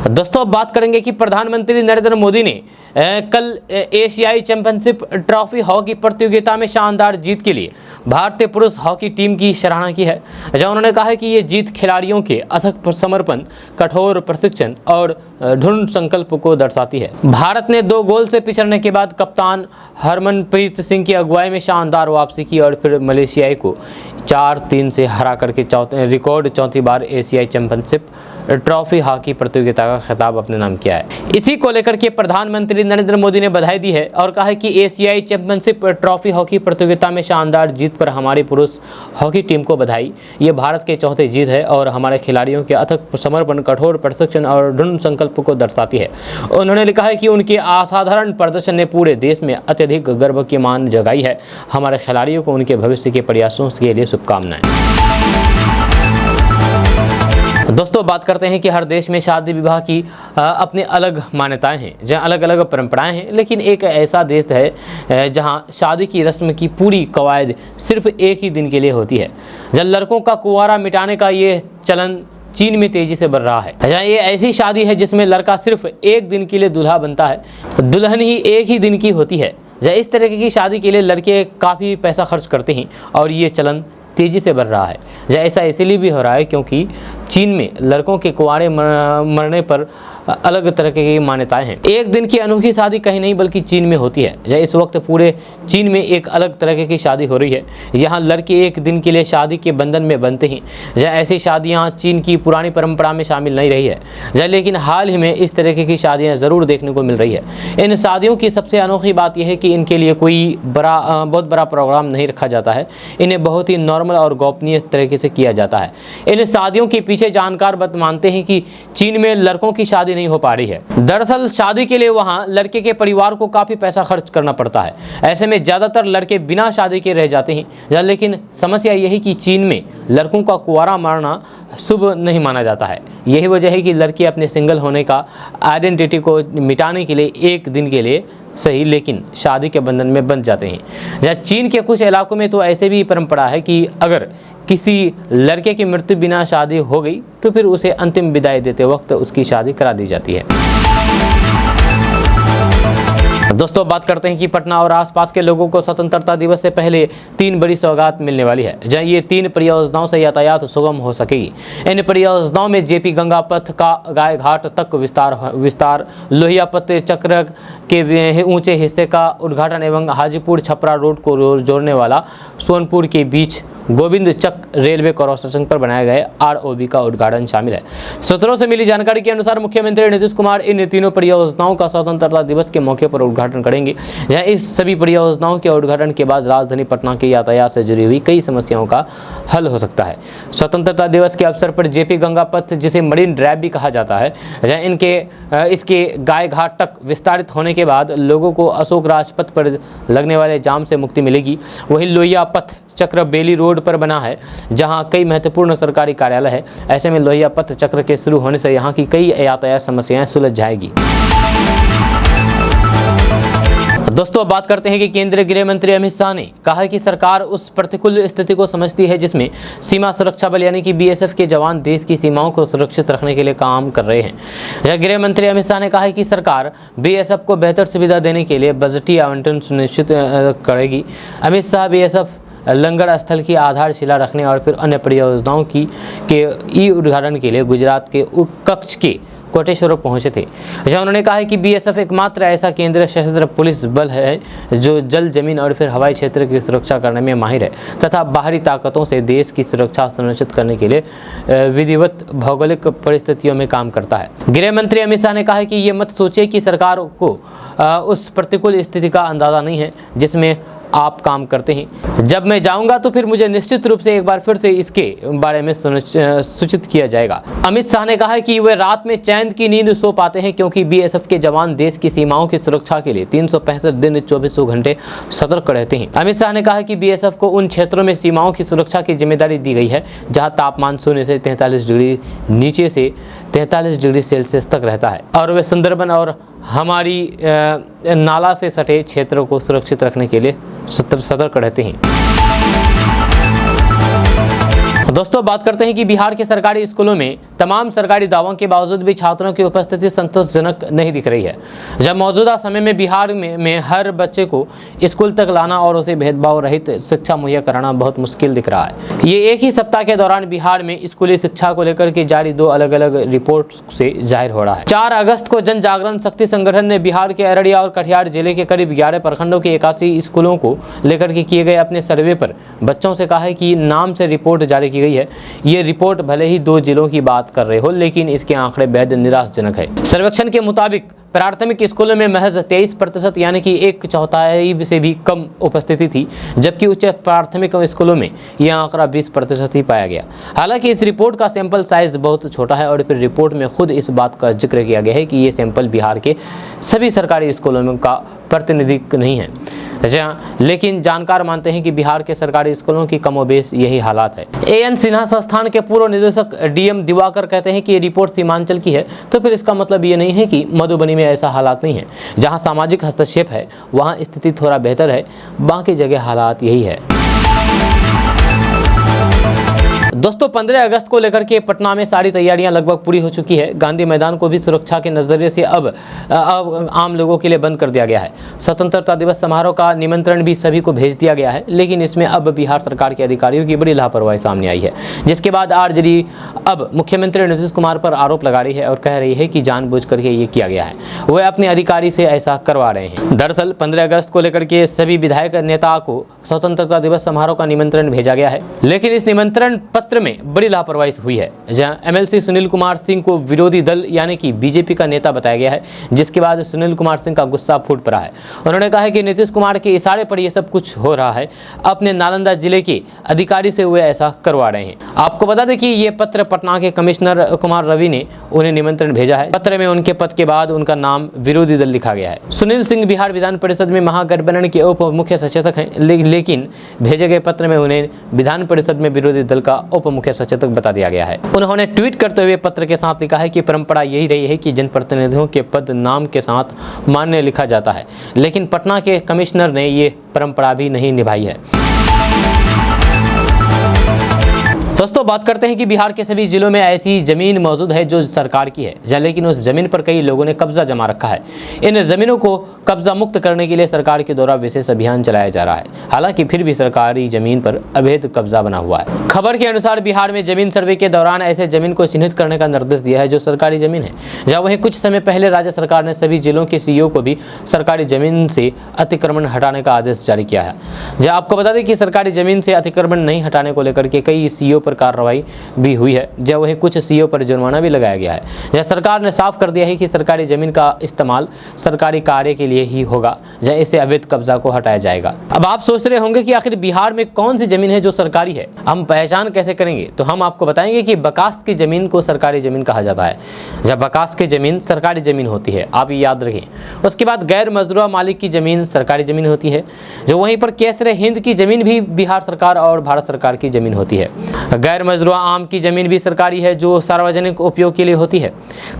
दोस्तों अब बात करेंगे कि प्रधानमंत्री नरेंद्र मोदी ने कल एशियाई चैंपियनशिप ट्रॉफी हॉकी प्रतियोगिता में शानदार जीत के लिए भारतीय पुरुष हॉकी टीम की सराहना की है। जहां उन्होंने कहा है कि ये जीत खिलाड़ियों के अथक समर्पण, कठोर प्रशिक्षण और दृढ़ संकल्प को दर्शाती है। भारत ने 2 गोल से पिछड़ने के बाद कप्तान हरमनप्रीत सिंह की अगुवाई में शानदार वापसी की और फिर मलेशियाई को 4-3 से हरा करके रिकॉर्ड चौथी बार एशियाई चैंपियनशिप ट्रॉफी हॉकी प्रतियोगिता का खिताब अपने नाम किया है। इसी को लेकर के प्रधानमंत्री नरेंद्र मोदी ने बधाई दी है और कहा है कि एशियाई चैंपियनशिप ट्रॉफी हॉकी प्रतियोगिता में शानदार जीत पर हमारी पुरुष हॉकी टीम को बधाई। ये भारत के चौथे जीत है और हमारे खिलाड़ियों के अथक समर्पण, कठोर प्रशिक्षण और दृढ़ संकल्प को दर्शाती है। उन्होंने लिखा है कि उनके असाधारण प्रदर्शन ने पूरे देश में अत्यधिक गर्व की मान जगाई है। हमारे खिलाड़ियों को उनके भविष्य के प्रयासों के लिए शुभकामनाएं। दोस्तों बात करते हैं कि हर देश में शादी विवाह की अपनी अलग मान्यताएं हैं, जहां अलग अलग परंपराएं हैं, लेकिन एक ऐसा देश है जहां शादी की रस्म की पूरी कवायद सिर्फ एक ही दिन के लिए होती है। जब लड़कों का कुंवारा मिटाने का ये चलन चीन में तेजी से बढ़ रहा है। जहाँ ये ऐसी शादी है जिसमें लड़का सिर्फ एक दिन के लिए दूल्हा बनता है, दुल्हन ही एक ही दिन की होती है। जहाँ इस तरह की शादी के लिए लड़के काफ़ी पैसा खर्च करते हैं और ये चलन तेज़ी से बढ़ रहा है। जहाँ ऐसा इसलिए भी हो रहा है क्योंकि चीन में लड़कों के कुंवारे मरने पर अलग तरह की मान्यताएं हैं। एक दिन की अनोखी शादी कहीं नहीं बल्कि चीन में होती है। जहाँ इस वक्त पूरे चीन में एक अलग तरह की शादी हो रही है। यहाँ लड़के एक दिन के लिए शादी के बंधन में बनते हैं। जहाँ ऐसी शादियाँ चीन की पुरानी परंपरा में शामिल नहीं रही है, जहाँ लेकिन हाल ही में इस तरह की शादियाँ ज़रूर देखने को मिल रही है। इन शादियों की सबसे अनोखी बात यह है कि इनके लिए कोई बहुत बड़ा प्रोग्राम नहीं रखा जाता है। इन्हें बहुत ही नॉर्मल और गोपनीय तरीके से किया जाता है। इन शादियों के पीछे जानकार मानते हैं कि चीन में लड़कों की शादी नहीं हो पा रही है। दरअसल शादी के लिए वहां लड़के के परिवार को काफी पैसा खर्च करना पड़ता है। ऐसे में ज्यादातर लड़के बिना शादी के रह जाते हैं। लेकिन समस्या यही कि चीन में लड़कों का कुंवारा मारना शुभ नहीं माना जाता है। यही वजह है कि लड़के अपने सिंगल होने का आइडेंटिटी को मिटाने के लिए एक दिन के लिए सही लेकिन शादी के बंधन में बंध जाते हैं। जहाँ चीन के कुछ इलाकों में तो ऐसे भी परंपरा है कि अगर किसी लड़के की मृत्यु बिना शादी हो गई तो फिर उसे अंतिम विदाई देते वक्त उसकी शादी करा दी जाती है। दोस्तों बात करते हैं कि पटना और आसपास के लोगों को स्वतंत्रता दिवस से पहले 3 बड़ी सौगात मिलने वाली है। जहां ये 3 परियोजनाओं से यातायात सुगम हो सकेगी। इन परियोजनाओं में जेपी गंगा पथ का गाय घाट तक विस्तार, लोहिया पथ चक्र के ऊंचे हिस्से का उद्घाटन एवं हाजीपुर छपरा रोड को जोड़ने वाला सोनपुर के बीच गोविंद चक रेलवे क्रॉसिंग पर बनाए गए आरओबी का उद्घाटन शामिल है। सूत्रों से मिली जानकारी के अनुसार मुख्यमंत्री नीतीश कुमार इन तीनों परियोजनाओं का स्वतंत्रता दिवस के मौके पर उद्घाटन करेंगे। जहां इस सभी परियोजनाओं के उद्घाटन के बाद राजधानी पटना के यातायात से जुड़ी हुई कई समस्याओं का हल हो सकता है। स्वतंत्रता दिवस के अवसर पर जेपी गंगा पथ, जिसे मरीन ड्राइव भी कहा जाता है, जहाँ इसके गाय घाट तक विस्तारित होने के बाद लोगों को अशोक राजपथ पर लगने वाले जाम से मुक्ति मिलेगी। वहीं लोहिया पथ चक्र बेली रोड पर बना है, जहां कई महत्वपूर्ण सरकारी कार्यालय है। ऐसे में लोहिया पथ चक्र के शुरू होने से यहां की कई यातायात समस्याएं सुलझ जाएगी। दोस्तों अब बात करते हैं कि केंद्रीय गृह मंत्री अमित शाह ने कहा है कि सरकार उस प्रतिकूल स्थिति को समझती है जिसमें सीमा सुरक्षा बल यानी कि बीएसएफ के जवान देश की सीमाओं को सुरक्षित रखने के लिए काम कर रहे हैं। गृह मंत्री अमित शाह ने कहा है कि सरकार बीएसएफ को बेहतर सुविधा देने के लिए बजटीय आवंटन सुनिश्चित करेगी। अमित शाह बीएसएफ लंगर स्थल की आधारशिला रखने और फिर अन्य परियोजनाओं के ई उद्घाटन के लिए गुजरात के कच्छ के कोटेश्वर पहुंचे थे, जहां उन्होंने कहा है कि बीएसएफ एकमात्र ऐसा केंद्रीय सशस्त्र पुलिस बल है जो जल, जमीन और फिर हवाई क्षेत्र की सुरक्षा करने में माहिर है तथा बाहरी ताकतों से देश की सुरक्षा सुनिश्चित करने के लिए विधिवत भौगोलिक परिस्थितियों में काम करता है। गृह मंत्री अमित शाह ने कहा है कि ये मत सोचिए कि सरकार को उस प्रतिकूल स्थिति का अंदाजा नहीं है जिसमें आप काम करते हैं। जब मैं जाऊंगा तो फिर मुझे निश्चित रूप से एक बार फिर से इसके बारे में सूचित किया जाएगा। अमित शाह ने कहा है कि वे रात में चैन की नींद सो पाते हैं क्योंकि बीएसएफ के जवान देश की सीमाओं की सुरक्षा के लिए 365 दिन 24 घंटे सतर्क रहते हैं। अमित शाह ने कहा है कि बीएसएफ को उन क्षेत्रों में सीमाओं की सुरक्षा की जिम्मेदारी दी गई है जहां तापमान शून्य से 43 डिग्री नीचे से 43 डिग्री सेल्सियस तक रहता है और वे सुंदरबन और हमारी नाला से सटे क्षेत्रों को सुरक्षित रखने के लिए सतर्क रहते हैं। दोस्तों बात करते हैं कि बिहार के सरकारी स्कूलों में तमाम सरकारी दावों के बावजूद भी छात्रों की उपस्थिति संतोषजनक नहीं दिख रही है। जब मौजूदा समय में बिहार में हर बच्चे को स्कूल तक लाना और उसे भेदभाव रहित शिक्षा मुहैया कराना बहुत मुश्किल दिख रहा है। ये एक ही सप्ताह के दौरान बिहार में स्कूली शिक्षा को लेकर के जारी 2 अलग अलग रिपोर्ट से जाहिर हो रहा है। 4 अगस्त को जन जागरण शक्ति संगठन ने बिहार के अररिया और कटिहार जिले के करीब 11 प्रखंडों के 81 स्कूलों को लेकर के किए गए अपने सर्वे पर बच्चों से कहा है कि नाम से रिपोर्ट जारी की गई है। ये रिपोर्ट भले ही 2 जिलों की बात कर रहे हो, लेकिन इसके आंकड़े बेहद निराशाजनक है। सर्वेक्षण के मुताबिक प्राथमिक स्कूलों में महज 23% यानी कि 1/4 से भी कम उपस्थिति थी, जबकि उच्च प्राथमिक स्कूलों में यह आंकड़ा 20% ही पाया गया। हालांकि इस रिपोर्ट का सैंपल साइज बहुत छोटा है और फिर रिपोर्ट में खुद इस बात का जिक्र किया गया है कि ये सैंपल बिहार के सभी सरकारी स्कूलों में का प्रतिनिधित्व नहीं है। लेकिन जानकार मानते हैं कि बिहार के सरकारी स्कूलों की कमोबेश यही हालात है। एएन सिन्हा संस्थान के पूर्व निदेशक डीएम दिवाकर कहते हैं कि ये रिपोर्ट सीमांचल की है, तो फिर इसका मतलब ये नहीं है कि मधुबनी में ऐसा हालात नहीं है। जहां सामाजिक हस्तक्षेप है वहां स्थिति थोड़ा बेहतर है, बाकी जगह हालात यही है। दोस्तों 15 अगस्त को लेकर के पटना में सारी तैयारियां लगभग पूरी हो चुकी है। गांधी मैदान को भी सुरक्षा के नजरिए से अब आम लोगों के लिए बंद कर दिया गया है। स्वतंत्रता दिवस समारोह का निमंत्रण भी सभी को भेज दिया गया है, लेकिन इसमें अब बिहार सरकार के अधिकारियों की बड़ी लापरवाही सामने आई है, जिसके बाद आरजेडी अब मुख्यमंत्री नीतीश कुमार पर आरोप लगा रही है और कह रही है कि जानबूझ करके ये किया गया है, वह अपने अधिकारी से ऐसा करवा रहे हैं। दरअसल 15 अगस्त को लेकर के सभी विधायक नेता को स्वतंत्रता दिवस समारोह का निमंत्रण भेजा गया है, लेकिन इस निमंत्रण पत्र में बड़ी लापरवाही हुई है। जहां एमएलसी सुनील कुमार सिंह को विरोधी दल यानी कि बीजेपी का नेता बताया गया है, जिसके बाद सुनील कुमार सिंह का गुस्सा फूट पड़ा है। उन्होंने कहा है कि नीतीश कुमार के इशारे पर यह सब कुछ हो रहा है, अपने नालंदा जिले के अधिकारी से वे ऐसा करवा रहे हैं। आपको बता दें कि ये पत्र पटना के कमिश्नर कुमार रवि ने उन्हें निमंत्रण भेजा है। पत्र में उनके पद के बाद उनका नाम विरोधी दल लिखा गया है। सुनील सिंह बिहार विधान परिषद में महागठबंधन के उप मुख्य सचेतक हैं, लेकिन भेजे गए पत्र में उन्हें विधान परिषद में विरोधी दल का उप मुख्य सचेतक बता दिया गया है। उन्होंने ट्वीट करते हुए पत्र के साथ लिखा है कि परंपरा यही रही है कि जनप्रतिनिधियों के पद नाम के साथ मान्य लिखा जाता है, लेकिन पटना के कमिश्नर ने ये परंपरा भी नहीं निभाई है। दोस्तों बात करते हैं कि बिहार के सभी जिलों में ऐसी जमीन मौजूद है जो सरकार की है, लेकिन उस जमीन पर कई लोगों ने कब्जा जमा रखा है। इन जमीनों को कब्जा मुक्त करने के लिए सरकार के द्वारा विशेष अभियान चलाया जा रहा है। हालांकि फिर भी सरकारी जमीन पर अवैध कब्जा बना हुआ है। खबर के अनुसार बिहार में जमीन सर्वे के दौरान ऐसे जमीन को चिन्हित करने का निर्देश दिया है जो सरकारी जमीन है। जहाँ वहीं कुछ समय पहले राज्य सरकार ने सभी जिलों के सीईओ को भी सरकारी जमीन से अतिक्रमण हटाने का आदेश जारी किया है। जहाँ आपको बता दें कि सरकारी जमीन से अतिक्रमण नहीं हटाने को लेकर के कई सीईओ पर कार्रवाई भी हुई है, जहाँ वहीं कुछ सीईओ पर जुर्माना भी लगाया गया है। जहाँ सरकार ने साफ कर दिया है कि सरकारी जमीन का इस्तेमाल सरकारी कार्य के लिए ही होगा, जहाँ इससे अवैध कब्जा को हटाया जाएगा। अब आप सोच रहे होंगे कि आखिर बिहार में कौन सी जमीन है जो सरकारी है, हम पहचान कैसे करेंगे? तो हम आपको बताएंगे कि बकास की जमीन को सरकारी जमीन कहा जाता है। जब बकास की जमीन सरकारी जमीन होती है, आप ये याद रखें। उसके बाद गैर मजरूआ मालिक की जमीन सरकारी जमीन होती है, जो वहीं पर केसरे हिंद की जमीन भी बिहार सरकार और भारत सरकार की जमीन होती है। गैर गैर मजरूआ आम की ज़मीन भी सरकारी है जो सार्वजनिक उपयोग के लिए होती है।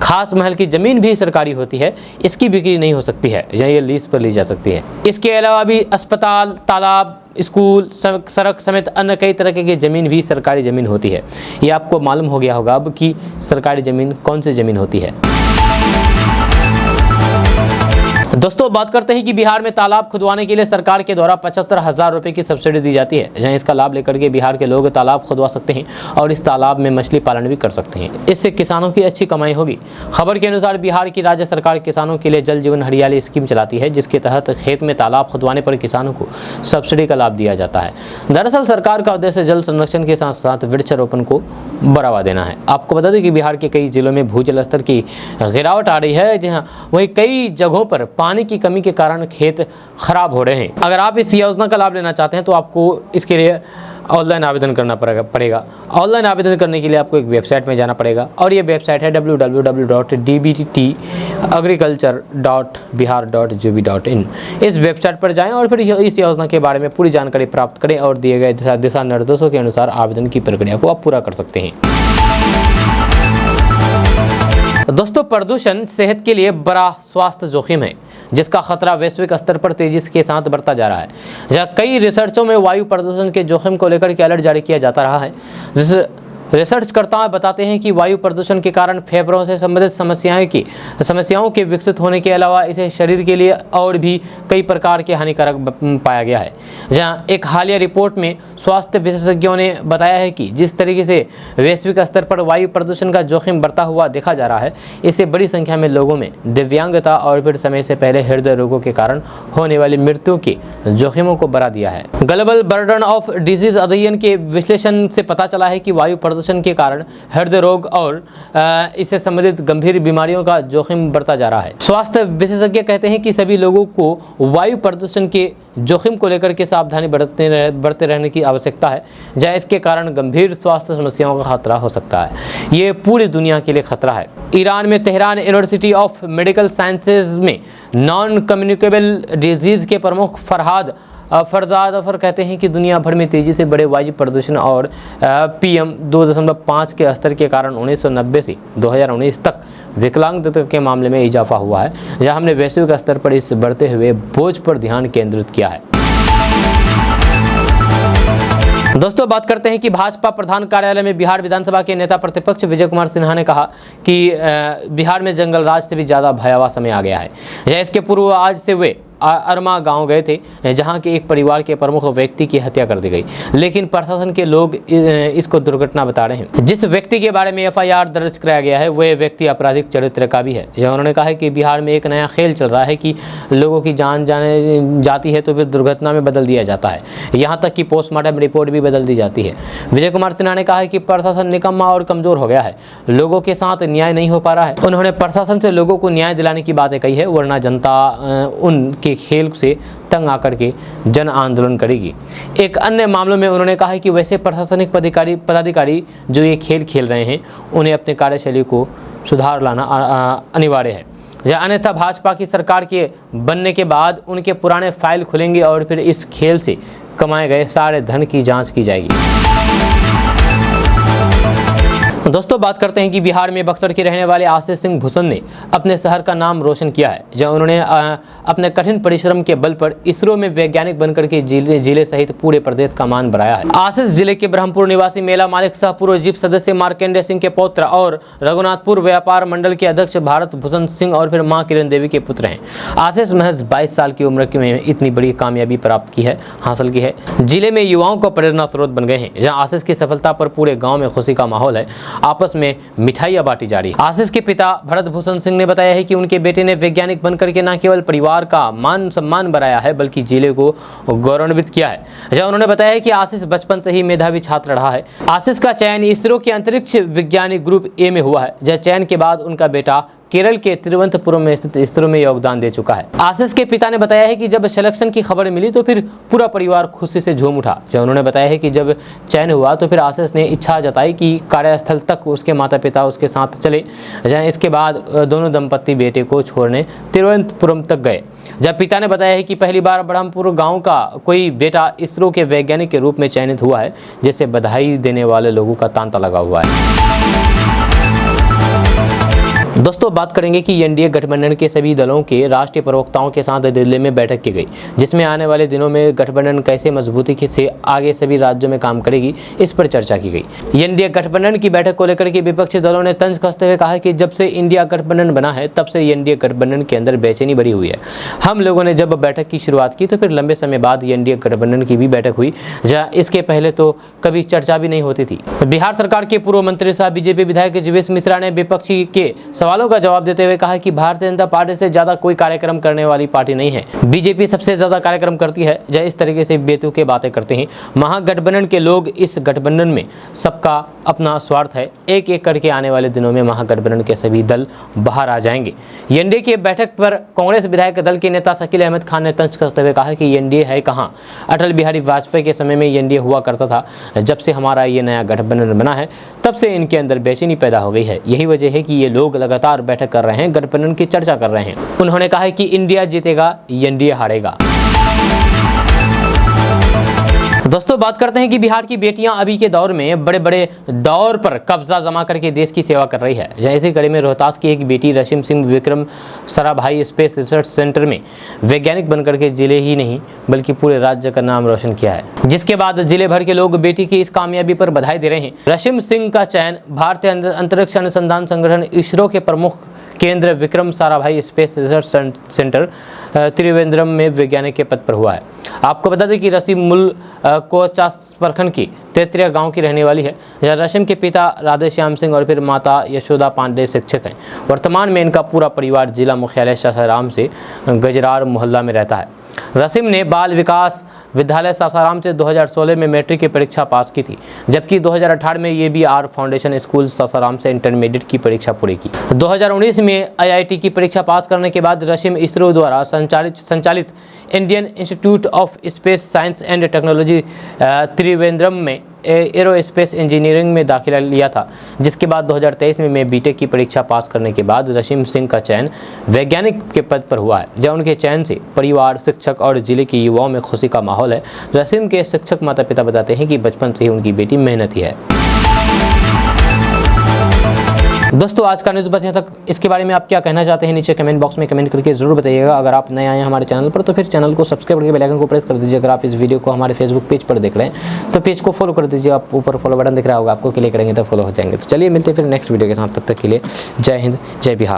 खास महल की ज़मीन भी सरकारी होती है, इसकी बिक्री नहीं हो सकती है या ये लीज पर ली जा सकती है। इसके अलावा भी अस्पताल, तालाब, स्कूल, सड़क समेत अन्य कई तरह की ज़मीन भी सरकारी ज़मीन होती है। ये आपको मालूम हो गया होगा अब कि सरकारी ज़मीन कौन सी ज़मीन होती है। दोस्तों बात करते हैं कि बिहार में तालाब खुदवाने के लिए सरकार के द्वारा 75,000 रुपये की सब्सिडी दी जाती है, जहां इसका लाभ लेकर के बिहार के लोग तालाब खुदवा सकते हैं और इस तालाब में मछली पालन भी कर सकते हैं। इससे किसानों की अच्छी कमाई होगी। खबर के अनुसार बिहार की राज्य सरकार किसानों के लिए जल जीवन हरियाली स्कीम चलाती है, जिसके तहत खेत में तालाब खुदवाने पर किसानों को सब्सिडी का लाभ दिया जाता है। दरअसल सरकार का उद्देश्य जल संरक्षण के साथ साथ वृक्षारोपण को बढ़ावा देना है। आपको बता दें कि बिहार के कई जिलों में भूजल स्तर की गिरावट आ रही है, जहाँ वहीं कई जगहों पर पानी की कमी के कारण खेत खराब हो रहे हैं। अगर आप इस योजना का लाभ लेना चाहते हैं तो आपको इसके लिए ऑनलाइन आवेदन करना पड़ेगा। ऑनलाइन आवेदन करने के लिए आपको एक वेबसाइट में जाना पड़ेगा और ये वेबसाइट है www.dbttagriculture.bihar.gov.in। इस वेबसाइट पर जाएं और फिर इस योजना के बारे में पूरी जानकारी प्राप्त करें और दिए गए दिशा निर्देशों के अनुसार आवेदन की प्रक्रिया को आप पूरा कर सकते हैं। दोस्तों प्रदूषण सेहत के लिए बड़ा स्वास्थ्य जोखिम है, जिसका खतरा वैश्विक स्तर पर तेजी के साथ बढ़ता जा रहा है। जहाँ कई रिसर्चों में वायु प्रदूषण के जोखिम को लेकर के अलर्ट जारी किया जाता रहा है। रिसर्चकर्ता बताते हैं कि वायु प्रदूषण के कारण फेफड़ों से संबंधित समस्याओं के विकसित होने के अलावा इसे शरीर के लिए और भी कई प्रकार के हानिकारक पाया गया है। जहां एक हालिया रिपोर्ट में स्वास्थ्य विशेषज्ञों ने बताया है कि जिस तरीके से वैश्विक स्तर पर वायु प्रदूषण का जोखिम बढ़ता हुआ देखा जा रहा है, इससे बड़ी संख्या में लोगों में दिव्यांगता और फिर समय से पहले हृदय रोगों के कारण होने वाली मृत्यु के जोखिमों को बढ़ा दिया है। ग्लोबल बर्डन ऑफ डिजीज अध्ययन के विश्लेषण से पता चला है कि वायु प्रदूषण के कारण हृदय रोग और इससे संबंधित गंभीर बीमारियों का जोखिम बढ़ता जा रहा है। स्वास्थ्य विशेषज्ञ कहते हैं कि सभी लोगों को वायु प्रदूषण के जोखिम को लेकर के सावधानी बरतते रहने की आवश्यकता है, जहाँ इसके कारण गंभीर स्वास्थ्य समस्याओं का खतरा हो सकता है। ये पूरी दुनिया के लिए खतरा है। ईरान में Tehran university of medical sciences में नॉन कम्युनिकेबल डिजीज के प्रमुख फरजाद अफर कहते हैं कि दुनिया भर में तेजी से बढ़े वायु प्रदूषण और PM 2.5 के स्तर के कारण 1990 से 2019 तक विकलांगता के मामले में इजाफा हुआ है, जहां हमने वैश्विक स्तर पर इस बढ़ते हुए बोझ पर ध्यान केंद्रित किया है। दोस्तों बात करते हैं कि भाजपा प्रधान कार्यालय में बिहार विधानसभा के नेता प्रतिपक्ष विजय कुमार सिन्हा ने कहा कि बिहार में जंगल राज से भी ज़्यादा भयावह समय आ गया है। या इसके पूर्व आज से वे अरमा गांव गए थे, जहां के एक परिवार के प्रमुख व्यक्ति की हत्या कर दी गई, लेकिन प्रशासन के लोग इसको दुर्घटना बता रहे हैं। जिस व्यक्ति के बारे में FIR दर्ज कराया गया है वह व्यक्ति आपराधिक चरित्र का भी है। जहां उन्होंने कहा है कि बिहार में एक नया खेल चल रहा है कि लोगों की जान जाती है तो फिर दुर्घटना में बदल दिया जाता है, यहाँ तक कि पोस्टमार्टम रिपोर्ट भी बदल दी जाती है। विजय कुमार सिन्हा ने कहा है कि प्रशासन निकम्मा और कमजोर हो गया है, लोगों के साथ न्याय नहीं हो पा रहा है। उन्होंने प्रशासन से लोगों को न्याय दिलाने की बातें कही है, वरना जनता उनके खेल से तंग आकर के जन आंदोलन करेगी। एक अन्य मामलों में उन्होंने कहा है कि वैसे प्रशासनिक पदाधिकारी जो ये खेल खेल रहे हैं उन्हें अपने कार्यशैली को सुधार लाना अनिवार्य है, या अन्यथा भाजपा की सरकार के बनने के बाद उनके पुराने फाइल खुलेंगे और फिर इस खेल से कमाए गए सारे धन की जांच की जाएगी। दोस्तों बात करते हैं कि बिहार में बक्सर के रहने वाले आशीष सिंह भूषण ने अपने शहर का नाम रोशन किया है, जहां उन्होंने अपने कठिन परिश्रम के बल पर इसरो में वैज्ञानिक बनकर के जिले सहित पूरे प्रदेश का मान बढ़ाया है। आशीष जिले के ब्रह्मपुर निवासी मेला मालिक सह पूर्व जीप सदस्य मार्केंडे सिंह के पौत्र और रघुनाथपुर व्यापार मंडल के अध्यक्ष भारत भूषण सिंह और फिर मां किरण देवी के पुत्र हैं। आशीष महज 22 साल की उम्र में इतनी बड़ी कामयाबी हासिल की है, जिले में युवाओं को प्रेरणा स्रोत बन गए हैं। जहाँ आशीष की सफलता पर पूरे गाँव में खुशी का माहौल है, आपस में मिठाइयां बांटी जा रही है। आशीष के पिता भरत भूषण सिंह ने बताया है कि उनके बेटे ने वैज्ञानिक बनकर के न केवल परिवार का मान सम्मान बढ़ाया है बल्कि जिले को गौरवान्वित किया है। जहां उन्होंने बताया है कि आशीष बचपन से ही मेधावी छात्र रहा है। आशीष का चयन इसरो के अंतरिक्ष विज्ञानी ग्रुप A में हुआ है, जहां चयन के बाद उनका बेटा केरल के तिरुवनंतपुरम में स्थित इसरो में योगदान दे चुका है। आशीष के पिता ने बताया है कि जब सिलेक्शन की खबर मिली तो फिर पूरा परिवार खुशी से झूम उठा। जब उन्होंने बताया है कि जब चयन हुआ तो फिर आशीष ने इच्छा जताई कि कार्यस्थल तक उसके माता पिता उसके साथ चले जाएं। इसके बाद दोनों दंपत्ति बेटे को छोड़ने तिरुवनंतपुरम तक गए। जब पिता ने बताया है कि पहली बार ब्रह्मपुर गांव का कोई बेटा इसरो के वैज्ञानिक के रूप में चयनित हुआ है, जिससे बधाई देने वाले लोगों का तांता लगा हुआ है। दोस्तों बात करेंगे कि एनडीए गठबंधन के सभी दलों के राष्ट्रीय प्रवक्ताओं के साथ दिल्ली में बैठक की गई, जिसमें आने वाले दिनों में गठबंधन कैसे मजबूती से आगे सभी राज्यों में काम करेगी, इस पर चर्चा की गई। एनडीए गठबंधन की बैठक को लेकर के विपक्षी दलों ने तंज कसते हुए कहा कि जब से इंडिया गठबंधन बना है तब से एनडीए गठबंधन के अंदर बेचैनी बढ़ी हुई है। हम लोगों ने जब बैठक की शुरुआत की तो फिर लंबे समय बाद एनडीए गठबंधन की भी बैठक हुई, जहाँ इसके पहले तो कभी चर्चा भी नहीं होती थी। बिहार सरकार के पूर्व मंत्री साहब बीजेपी विधायक जीवेश मिश्रा ने विपक्षी के सवालों का जवाब देते हुए कहा कि भारतीय जनता पार्टी से ज्यादा कोई कार्यक्रम करने वाली पार्टी नहीं है। बीजेपी सबसे ज्यादा कार्यक्रम करती है, जब इस तरीके से बेतुके बातें करते हैं। महागठबंधन के लोग इस गठबंधन में सबका अपना स्वार्थ है। एक एक करके आने वाले दिनों में महागठबंधन के सभी दल बाहर आ जाएंगे। एनडीए की बैठक पर कांग्रेस विधायक दल के नेता शकील अहमद खान ने तंज कसते हुए कहा कि एनडीए है कहां? अटल बिहारी वाजपेयी के समय में एनडीए हुआ करता था। जब से हमारा ये नया गठबंधन बना है तब से इनके अंदर बेचैनी पैदा हो गई है। यही वजह है कि ये लोग लगातार बैठक कर रहे हैं, गठबंधन की चर्चा कर रहे हैं। उन्होंने कहा है कि इंडिया जीतेगा, एनडीए हारेगा। दोस्तों बात करते हैं कि बिहार की बेटियां अभी के दौर में बड़े बड़े दौर पर कब्जा जमा करके देश की सेवा कर रही है। जैसे कड़ी में रोहतास की एक बेटी Rashim Singh Vikram Sarabhai space research centre में वैज्ञानिक बनकर के जिले ही नहीं बल्कि पूरे राज्य का नाम रोशन किया है, जिसके बाद जिले भर के लोग बेटी की इस कामयाबी पर बधाई दे रहे हैं। रशिम सिंह का चयन भारतीय अंतरिक्ष अनुसंधान संगठन इसरो के प्रमुख केंद्र Vikram Sarabhai space research centre Trivandrum में वैज्ञानिक के पद पर हुआ है। आपको बता दें कि रसीम मूल कोचास प्रखंड की तेतरिया गांव की रहने वाली है। रशिम के पिता राधेश्याम सिंह और फिर माता यशोदा पांडे शिक्षक हैं। वर्तमान में इनका पूरा परिवार जिला मुख्यालय सासाराम से गजरार मोहल्ला में रहता है। रसीम ने बाल विकास विद्यालय सासाराम से 2016 में मैट्रिक की परीक्षा पास की थी, जबकि 2018 में ये भी आर फाउंडेशन स्कूल सासाराम से इंटरमीडिएट की परीक्षा पूरी की। 2019 में आईआईटी की परीक्षा पास करने के बाद रसीम इसरो द्वारा संचालित Indian institute of space science and technology Trivandrum में एरोस्पेस इंजीनियरिंग में दाखिला लिया था, जिसके बाद 2023 में बीटेक की परीक्षा पास करने के बाद रसीम सिंह का चयन वैज्ञानिक के पद पर हुआ है। जब उनके चयन से परिवार, शिक्षक और जिले के युवाओं में खुशी का माहौल है। रसीम के शिक्षक माता पिता बताते हैं कि बचपन से ही उनकी बेटी मेहनती है। दोस्तों आज का न्यूज़ बस यहाँ तक। इसके बारे में आप क्या कहना चाहते हैं नीचे कमेंट बॉक्स में कमेंट करके जरूर बताइएगा। अगर आप नए आए हैं हमारे चैनल पर तो फिर चैनल को सब्सक्राइब करके बेल आइकन को प्रेस कर दीजिए। अगर आप इस वीडियो को हमारे फेसबुक पेज पर देख रहे हैं तो पेज को फॉलो कर दीजिए। आप ऊपर फॉलो बटन दिख रहा होगा, आपको क्लिक करेंगे तो फॉलो हो जाएंगे। तो चलिए मिलते हैं फिर नेक्स्ट वीडियो के साथ, तब तक के लिए जय हिंद, जय बिहार।